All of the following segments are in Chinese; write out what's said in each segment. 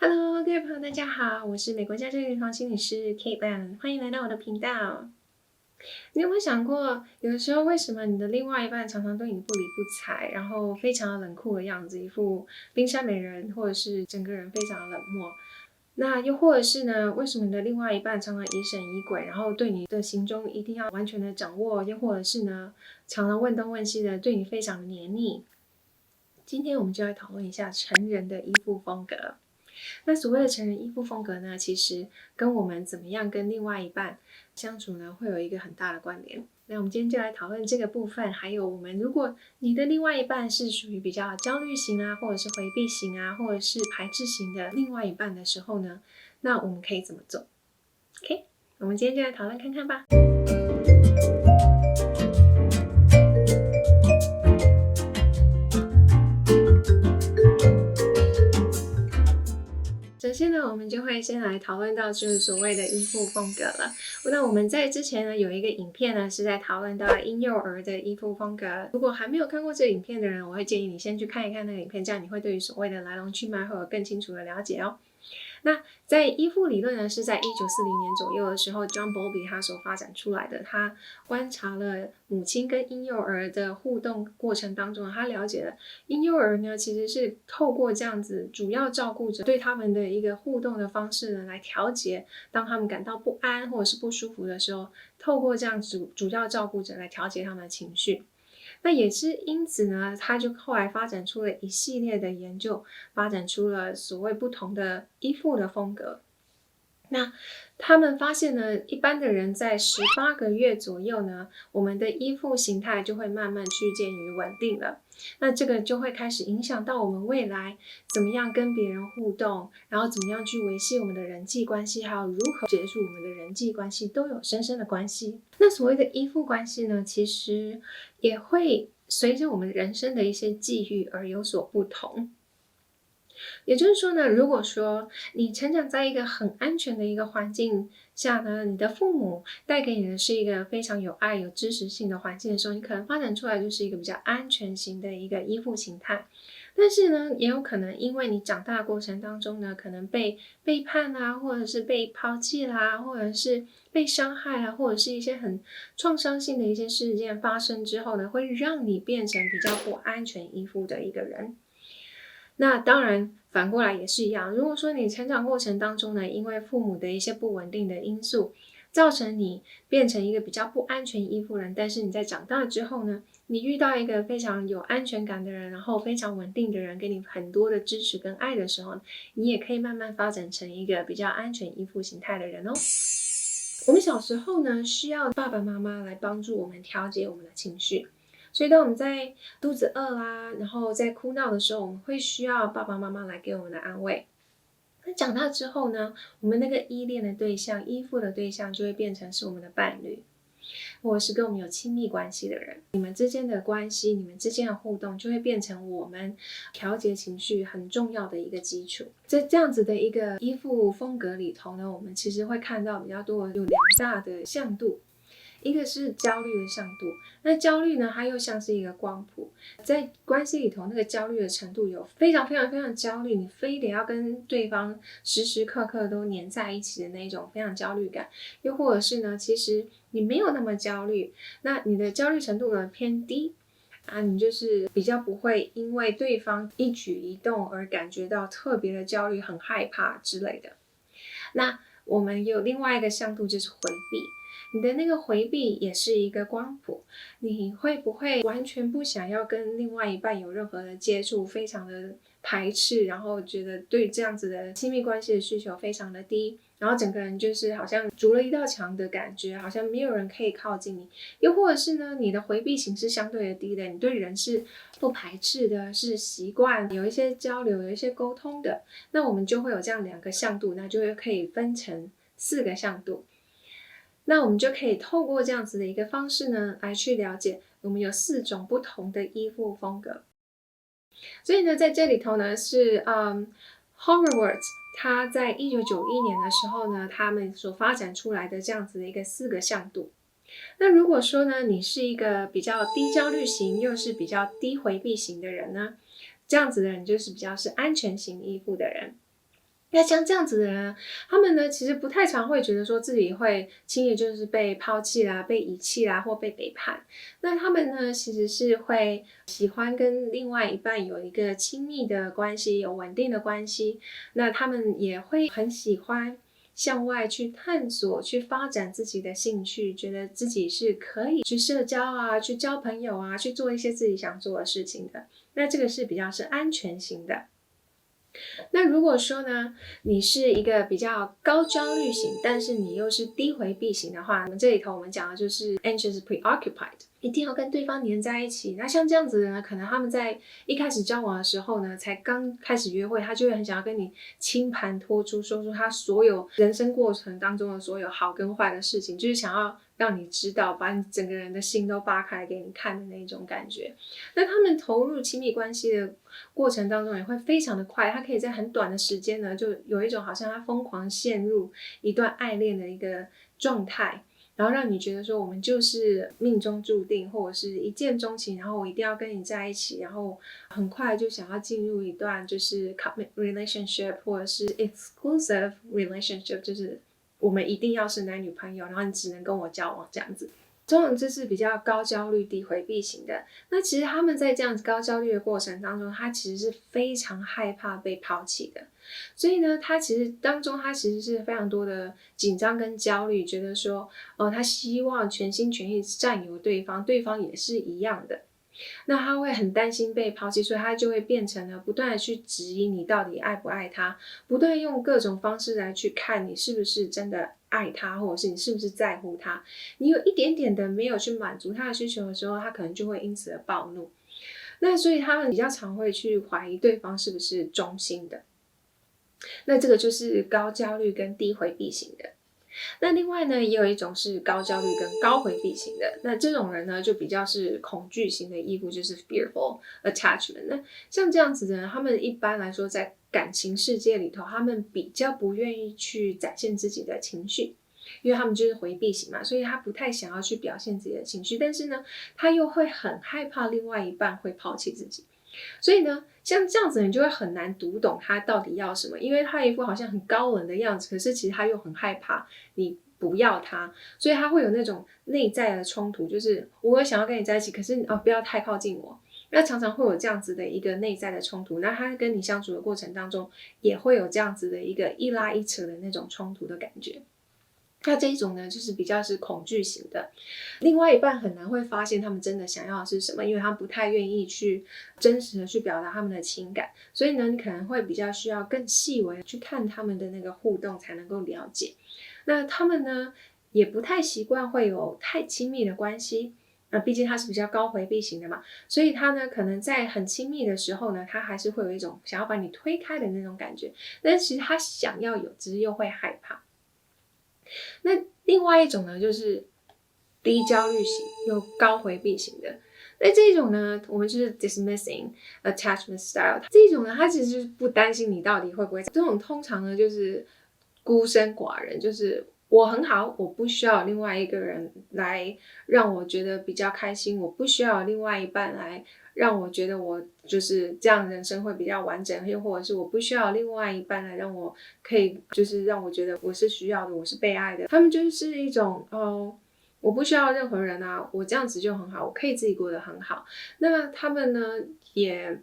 Hello，各位朋友，大家好，我是美国家政临床心理师 Caitlin， 欢迎来到我的频道。你有没有想过，有的时候为什么你的另外一半常常对你不理不睬，然后非常的冷酷的样子，一副冰山美人，或者是整个人非常的冷漠？那又或者是呢，为什么你的另外一半常常疑神疑鬼，然后对你的行踪一定要完全的掌握？又或者是呢，常常问东问西的，对你非常的黏腻？今天我们就来讨论一下成人的依附风格。那所谓的成人依附风格呢，其实跟我们怎么样跟另外一半相处呢，会有一个很大的关联。那我们今天就来讨论这个部分，还有我们如果你的另外一半是属于比较焦虑型啊，或者是回避型啊，或者是排斥型的另外一半的时候呢，那我们可以怎么做 ？OK， 我们今天就来讨论看看吧。首先呢，我们就会先来讨论到就是所谓的依附风格了。那我们在之前呢有一个影片呢是在讨论到婴幼儿的依附风格。如果还没有看过这个影片的人，我会建议你先去看一看那个影片，这样你会对于所谓的来龙去脉会有更清楚的了解哦。那在依附理论呢，是在1940年左右的时候 ，John Bowlby 他所发展出来的。他观察了母亲跟婴幼儿的互动过程当中，他了解了婴幼儿呢其实是透过这样子主要照顾者对他们的一个互动的方式呢，来调节当他们感到不安或者是不舒服的时候，透过这样主要照顾者来调节他们的情绪。那也是因此呢，他就后来发展出了一系列的研究，发展出了所谓不同的依附的风格。那他们发现呢，一般的人在18个月左右呢，我们的依附形态就会慢慢趋近于稳定了。那这个就会开始影响到我们未来怎么样跟别人互动，然后怎么样去维系我们的人际关系，还有如何结束我们的人际关系，都有深深的关系。那所谓的依附关系呢，其实也会随着我们人生的一些际遇而有所不同。也就是说呢，如果说你成长在一个很安全的一个环境下呢，你的父母带给你的是一个非常有爱、有支持性的环境的时候，你可能发展出来就是一个比较安全型的一个依附形态。但是呢，也有可能因为你长大的过程当中呢，可能被背叛啦，或者是被抛弃啦，或者是被伤害啦，或者是一些很创伤性的一些事件发生之后呢，会让你变成比较不安全依附的一个人。那当然反过来也是一样，如果说你成长过程当中呢，因为父母的一些不稳定的因素，造成你变成一个比较不安全依附人，但是你在长大之后呢，你遇到一个非常有安全感的人，然后非常稳定的人，给你很多的支持跟爱的时候，你也可以慢慢发展成一个比较安全依附形态的人哦。我们小时候呢，需要爸爸妈妈来帮助我们调节我们的情绪。所以当我们在肚子饿啦，然后在哭闹的时候，我们会需要爸爸妈妈来给我们的安慰。那长大之后呢，我们那个依恋的对象、依附的对象就会变成是我们的伴侣，或者是跟我们有亲密关系的人。你们之间的关系，你们之间的互动，就会变成我们调节情绪很重要的一个基础。在这样子的一个依附风格里头呢，我们其实会看到比较多有两大的向度。一个是焦虑的向度，那焦虑呢，它又像是一个光谱，在关系里头，那个焦虑的程度有非常非常非常焦虑，你非得要跟对方时时刻刻都黏在一起的那种非常焦虑感，又或者是呢，其实你没有那么焦虑，那你的焦虑程度呢偏低啊，你就是比较不会因为对方一举一动而感觉到特别的焦虑、很害怕之类的。那我们有另外一个向度就是回避。你的那个回避也是一个光谱，你会不会完全不想要跟另外一半有任何的接触，非常的排斥，然后觉得对这样子的亲密关系的需求非常的低，然后整个人就是好像筑了一道墙的感觉，好像没有人可以靠近你。又或者是呢，你的回避型是相对的低的，你对人是不排斥的，是习惯有一些交流，有一些沟通的，那我们就会有这样两个向度，那就会可以分成4个向度。那我们就可以透过这样子的一个方式呢，来去了解我们有4种不同的依附风格。所以呢，在这里头呢是Horowitz 他在1991年的时候呢，他们所发展出来的这样子的一个4个向度。那如果说呢，你是一个比较低焦虑型，又是比较低回避型的人呢，这样子的人就是比较是安全型依附的人。那像这样子的人，他们呢其实不太常会觉得说自己会轻易就是被抛弃啦、被遗弃啦或被背叛。那他们呢其实是会喜欢跟另外一半有一个亲密的关系，有稳定的关系。那他们也会很喜欢向外去探索、去发展自己的兴趣，觉得自己是可以去社交啊、去交朋友啊、去做一些自己想做的事情的。那这个是比较是安全型的。那如果说呢，你是一个比较高焦虑型，但是你又是低回避型的话，那么这里头我们讲的就是 anxious preoccupied， 一定要跟对方黏在一起。那像这样子的人，可能他们在一开始交往的时候呢，才刚开始约会，他就会很想要跟你倾盘托出，说出他所有人生过程当中的所有好跟坏的事情，就是想要让你知道，把你整个人的心都扒开给你看的那种感觉。那他们投入亲密关系的过程当中也会非常的快，他可以在很短的时间呢，就有一种好像他疯狂陷入一段爱恋的一个状态，然后让你觉得说我们就是命中注定，或者是一见钟情，然后我一定要跟你在一起，然后很快就想要进入一段就是 commit relationship 或者是 exclusive relationship， 就是我们一定要是男女朋友，然后你只能跟我交往这样子。总而言之是比较高焦虑低回避型的。那其实他们在这样子高焦虑的过程当中，他其实是非常害怕被抛弃的。所以呢，他其实当中他其实是非常多的紧张跟焦虑，觉得说，他希望全心全意占有对方，对方也是一样的。那他会很担心被抛弃，所以他就会变成了不断的去质疑你到底爱不爱他，不断用各种方式来去看你是不是真的爱他，或者是你是不是在乎他。你有一点点的没有去满足他的需求的时候，他可能就会因此而暴怒。那所以他们比较常会去怀疑对方是不是忠心的。那这个就是高焦虑跟低回避型的。那另外呢，也有一种是高焦虑跟高回避型的。那这种人呢，就比较是恐惧型的依附，就是 fearful attachment。那像这样子的人，他们一般来说在感情世界里头，他们比较不愿意去展现自己的情绪，因为他们就是回避型嘛，所以他不太想要去表现自己的情绪，但是呢，他又会很害怕另外一半会抛弃自己。所以呢，像这样子你就会很难读懂他到底要什么，因为他一副好像很高冷的样子，可是其实他又很害怕你不要他，所以他会有那种内在的冲突，就是我想要跟你在一起，可是不要太靠近我。那常常会有这样子的一个内在的冲突，那他跟你相处的过程当中，也会有这样子的一个一拉一扯的那种冲突的感觉。那这一种呢，就是比较是恐惧型的，另外一半很难会发现他们真的想要的是什么，因为他们不太愿意去真实的去表达他们的情感，所以呢，你可能会比较需要更细微的去看他们的那个互动才能够了解。那他们呢，也不太习惯会有太亲密的关系。毕竟他是比较高回避型的嘛，所以他呢，可能在很亲密的时候呢，他还是会有一种想要把你推开的那种感觉，但是其实他想要有，只是又会害怕。那另外一种呢，就是低焦虑型又高回避型的。那这种呢，我们就是 dismissing attachment style。这种呢，他其实就是不担心你到底会不会。这种通常呢，就是孤身寡人，就是我很好，我不需要另外一个人来让我觉得比较开心，我不需要另外一半来让我觉得我就是这样人生会比较完整，又或者是我不需要另外一半来让我可以就是让我觉得我是需要的，我是被爱的。他们就是一种我不需要任何人啊，我这样子就很好，我可以自己过得很好。那他们呢也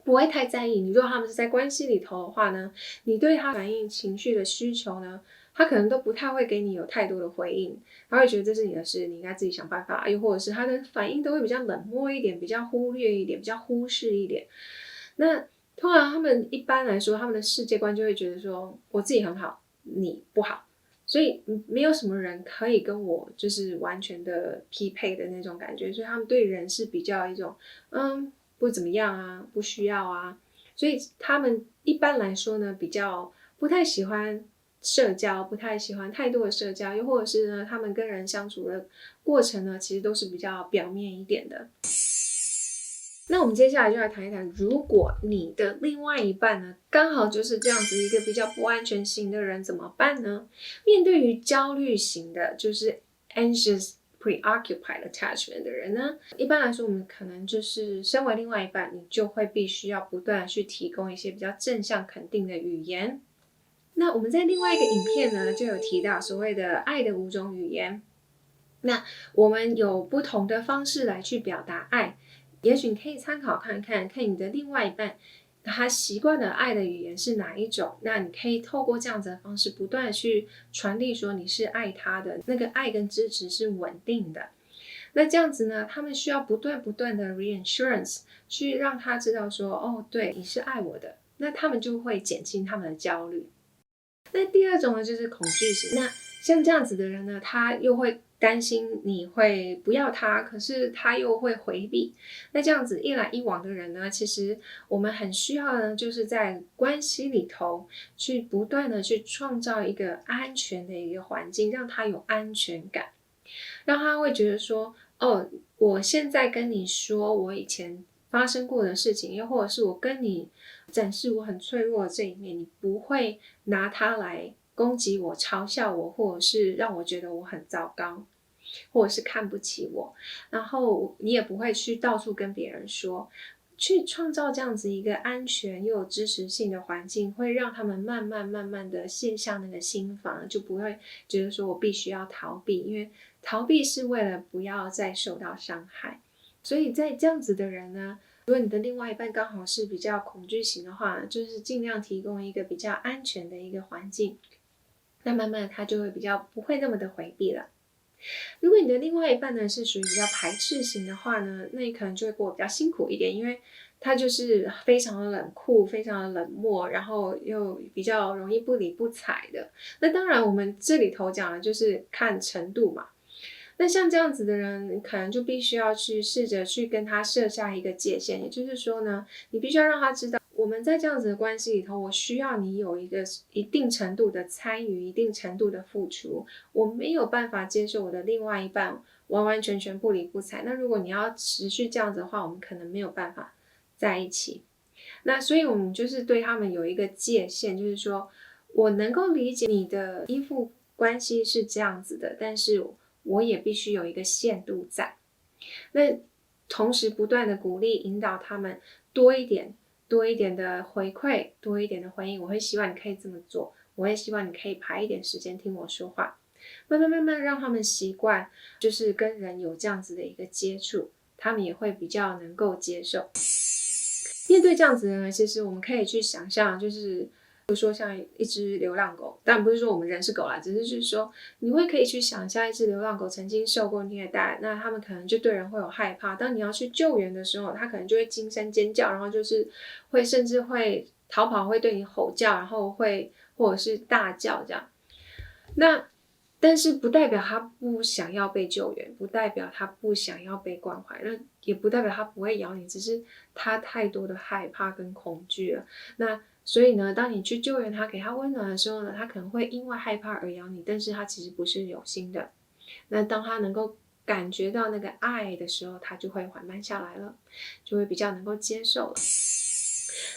不会太在意你。如果他们是在关系里头的话呢，你对他反映情绪的需求呢，他可能都不太会给你有太多的回应，他会觉得这是你的事，你应该自己想办法。又或者是他的反应都会比较冷漠一点，比较忽略一点，比较忽视一点。那通常他们一般来说，他们的世界观就会觉得说，我自己很好，你不好。所以没有什么人可以跟我就是完全的匹配的那种感觉，所以他们对人是比较一种不怎么样啊，不需要啊，所以他们一般来说呢比较不太喜欢社交，不太喜欢太多的社交，又或者是呢他们跟人相处的过程呢其实都是比较表面一点的。那我们接下来就来谈一谈，如果你的另外一半呢，刚好就是这样子一个比较不安全型的人，怎么办呢？面对于焦虑型的，就是 anxious preoccupied attachment 的人呢，一般来说，我们可能就是身为另外一半，你就会必须要不断的去提供一些比较正向肯定的语言。那我们在另外一个影片呢，就有提到所谓的爱的5种语言。那我们有不同的方式来去表达爱，也许你可以参考看看，看你的另外一半他习惯的爱的语言是哪一种，那你可以透过这样子的方式不断的去传递说你是爱他的，那个爱跟支持是稳定的。那这样子呢，他们需要不断的 reassurance 去让他知道说，哦，对，你是爱我的，那他们就会减轻他们的焦虑。那第二种呢，就是恐惧型。那像这样子的人呢，他又会担心你会不要他，可是他又会回避。那这样子一来一往的人呢，其实我们很需要呢，就是在关系里头去不断的去创造一个安全的一个环境，让他有安全感，让他会觉得说，哦，我现在跟你说我以前发生过的事情，又或者是我跟你展示我很脆弱的这一面，你不会拿它来攻击我、嘲笑我，或者是让我觉得我很糟糕，或者是看不起我，然后你也不会去到处跟别人说。去创造这样子一个安全又有支持性的环境，会让他们慢慢的卸下那个心防，就不会觉得说我必须要逃避，因为逃避是为了不要再受到伤害。所以在这样子的人呢，如果你的另外一半刚好是比较恐惧型的话，就是尽量提供一个比较安全的一个环境，那慢慢他就会比较不会那么的回避了。如果你的另外一半呢是属于比较排斥型的话呢，那你可能就会过得比较辛苦一点，因为他就是非常的冷酷，非常的冷漠，然后又比较容易不理不睬的。那当然我们这里头讲的就是看程度嘛。那像这样子的人，你可能就必须要去试着去跟他设下一个界限，也就是说呢，你必须要让他知道，我们在这样子的关系里头，我需要你有一个一定程度的参与，一定程度的付出，我没有办法接受我的另外一半完完全全不理不睬。那如果你要持续这样子的话，我们可能没有办法在一起。那所以我们就是对他们有一个界限，就是说我能够理解你的依附关系是这样子的，但是我也必须有一个限度在。那同时不断的鼓励引导他们多一点的回馈，多一点的回应。我会希望你可以这么做，我会希望你可以排一点时间听我说话，慢慢让他们习惯就是跟人有这样子的一个接触，他们也会比较能够接受。面对这样子的人，其实我们可以去想象，就是比如说像一只流浪狗，当然不是说我们人是狗啦，只是就是说你会可以去想象一只流浪狗曾经受过虐待，那他们可能就对人会有害怕，当你要去救援的时候，它可能就会惊声尖叫，然后就是会甚至会逃跑，会对你吼叫，然后会或者是大叫这样。那但是不代表他不想要被救援，不代表他不想要被关怀，那也不代表他不会咬你，只是他太多的害怕跟恐惧了。那所以呢，当你去救援他，给他温暖的时候呢，他可能会因为害怕而咬你，但是他其实不是有心的。那当他能够感觉到那个爱的时候，他就会缓慢下来了，就会比较能够接受了。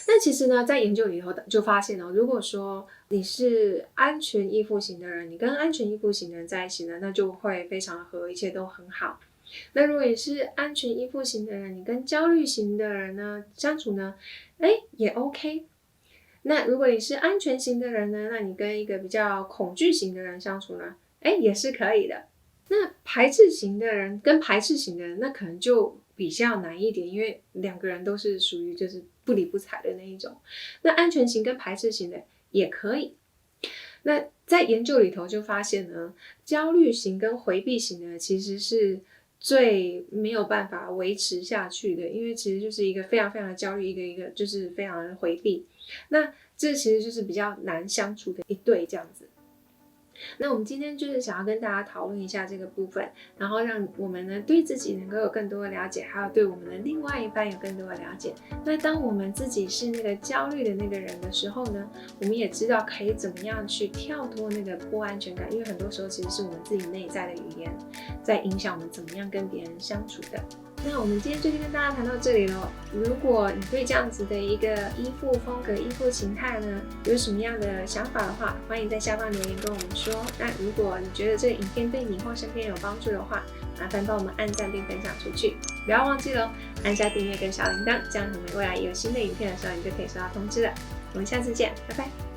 那其实呢，在研究里头就发现如果说你是安全依附型的人，你跟安全依附型的人在一起呢，那就会非常的合，一切都很好。那如果你是安全依附型的人，你跟焦虑型的人呢相处呢，也 OK。那如果你是安全型的人呢，那你跟一个比较恐惧型的人相处呢，也是可以的。那排斥型的人跟排斥型的人，那可能就比较难一点，因为两个人都是属于就是不理不睬的那一种。那安全型跟排斥型的也可以。那在研究里头就发现呢，焦虑型跟回避型的其实是最没有办法维持下去的，因为其实就是一个非常的焦虑，一个就是非常的回避。那这其实就是比较难相处的一对这样子。那我们今天就是想要跟大家讨论一下这个部分，然后让我们呢对自己能够有更多的了解，还有对我们的另外一半有更多的了解。那当我们自己是那个焦虑的那个人的时候呢，我们也知道可以怎么样去跳脱那个不安全感，因为很多时候其实是我们自己内在的语言在影响我们怎么样跟别人相处的。那我们今天就跟大家谈到这里咯。如果你对这样子的一个依附风格、依附形态呢，有什么样的想法的话，欢迎在下方留言跟我们说。那如果你觉得这个影片对你或身边有帮助的话，麻烦帮我们按赞并分享出去。不要忘记咯，按下订阅跟小铃铛，这样我们未来有新的影片的时候，你就可以收到通知了。我们下次见，拜拜。